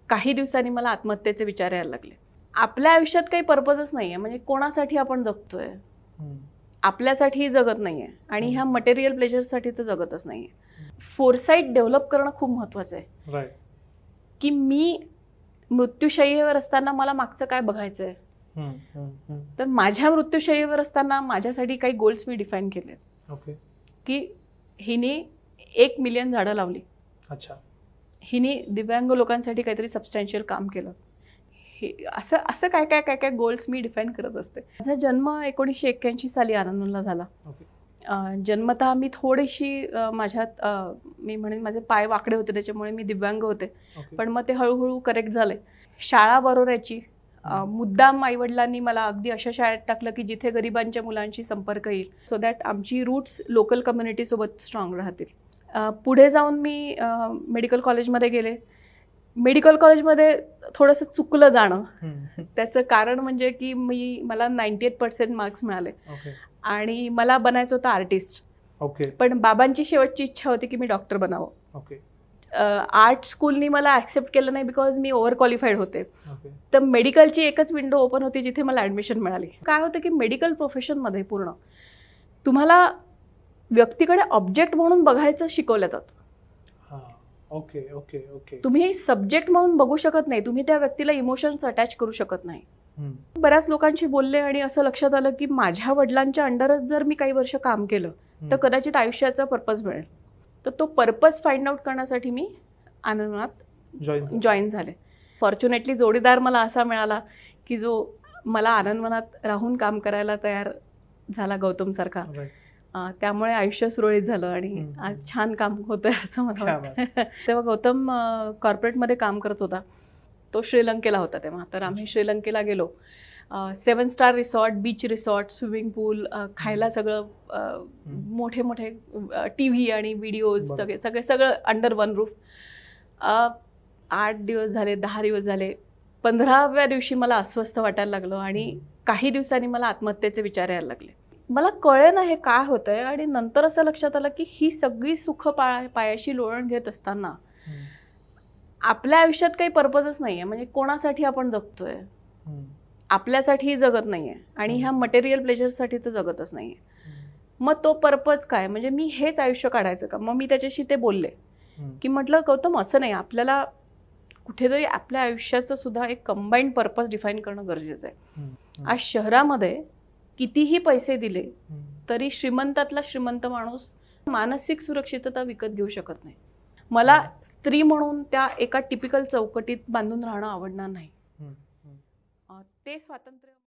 काही दिवसांनी मला आत्महत्येचे विचार यायला लागले. आपल्या आयुष्यात काही पर्पजच नाहीये, म्हणजे कोणासाठी आपण जगतोय, आपल्यासाठीही जगत नाहीये आणि ह्या मटेरियल प्लेजरसाठी तर जगतच नाहीये. फोरसाईट डेव्हलप करणं खूप महत्वाचं आहे, की मी मृत्यूशय्येवर असताना मला मागचं काय बघायचंय. तर माझ्या मृत्यूशय्येवर असताना माझ्यासाठी काही गोल्स मी डिफाईन केले, की हिने 1 मिलियन झाडं लावली, हिने दिव्यांग लोकांसाठी काहीतरी सबस्टॅन्शियल काम केलं, हे असं असं काय काय काय काय गोल्स मी डिफाईन करत असते. माझा जन्म 1981 साली आनंदला झाला. जन्मतः मी थोडीशी माझ्यात मी म्हणेन माझे पाय वाकडे होते, त्याच्यामुळे मी दिव्यांग होते. पण मग ते हळूहळू करेक्ट झाले. शाळा बरोबरायची मुद्दाम आईवडिलांनी मला अगदी अशा शाळेत टाकलं की जिथे गरिबांच्या मुलांशी संपर्क येईल, सो दॅट आमची रूट्स लोकल कम्युनिटीसोबत स्ट्रॉंग राहतील. पुढे जाऊन मी मेडिकल कॉलेजमध्ये गेले. मेडिकल कॉलेजमध्ये थोडंसं चुकलं जाणं. त्याचं कारण म्हणजे की मला 98% मार्क्स मिळाले आणि मला बनायचं होतं आर्टिस्ट. पण बाबांची शेवटची इच्छा होती की मी डॉक्टर बनावं. आर्ट स्कूलनी मला ॲक्सेप्ट केलं नाही बिकॉज मी ओव्हर क्वालिफाईड होते. तर मेडिकलची एकच विंडो ओपन होती जिथे मला ॲडमिशन मिळाली. काय होतं की मेडिकल प्रोफेशनमध्ये पूर्ण तुम्हाला व्यक्तीकडे ऑब्जेक्ट म्हणून बघायचं शिकवलं जातं. तुम्ही सब्जेक्ट म्हणून बघू शकत नाही, तुम्ही त्या व्यक्तीला इमोशन्स अटॅच करू शकत नाही. बऱ्याच लोकांशी बोलले आणि असं लक्षात आलं की माझ्या वडिलांच्या अंडरच जर मी काही वर्ष काम केलं तर कदाचित आयुष्याचा पर्पज मिळेल. तर तो पर्पज फाइंड आउट करण्यासाठी मी आनंदवनात जॉईन झाले. फॉर्च्युनेटली जोडीदार मला असा मिळाला की जो मला आनंदवनात राहून काम करायला तयार झाला, गौतम सारखा. त्यामुळे आयुष्य सुरळीत झालं आणि आज छान काम होतंय असं मला वाटतं. तेव्हा गौतम कॉर्पोरेटमध्ये काम करत होता. तो श्रीलंकेला होता तेव्हा. तर आम्ही श्रीलंकेला गेलो. 7 star resort, beach resort, swimming pool, खायला सगळं, मोठे मोठे TV आणि व्हिडिओज, सगळं अंडर वन रूफ. 8 दिवस झाले, 10 दिवस झाले. 15व्या दिवशी मला अस्वस्थ वाटायला लागलं आणि काही दिवसांनी मला आत्महत्येचे विचार यायला लागले. मला कळे ना हे काय होतंय. आणि नंतर असं लक्षात आलं की ही सगळी सुख पायाशी लोळण घेत असताना आपल्या आयुष्यात काही पर्पजच नाहीये, म्हणजे कोणासाठी आपण जगतोय, आपल्यासाठीही जगत नाहीये आणि ह्या मटेरियल प्लेजरसाठी तर जगतच नाहीये. मग तो पर्पज काय, म्हणजे मी हेच आयुष्य काढायचं का. मग मी त्याच्याशी ते बोलले की म्हटलं गौतम असं नाही, आपल्याला कुठेतरी आपल्या आयुष्याचं सुद्धा एक कंबाईंड पर्पज डिफाईन करणं गरजेचं आहे. आज शहरामध्ये कितीही पैसे दिले तरी श्रीमंतातला श्रीमंत माणूस मानसिक सुरक्षितता विकत घेऊ शकत नाही. मला स्त्री म्हणून त्या एका टिपिकल चौकटीत बांधून राहणं आवडणार नाही. ते स्वातंत्र्य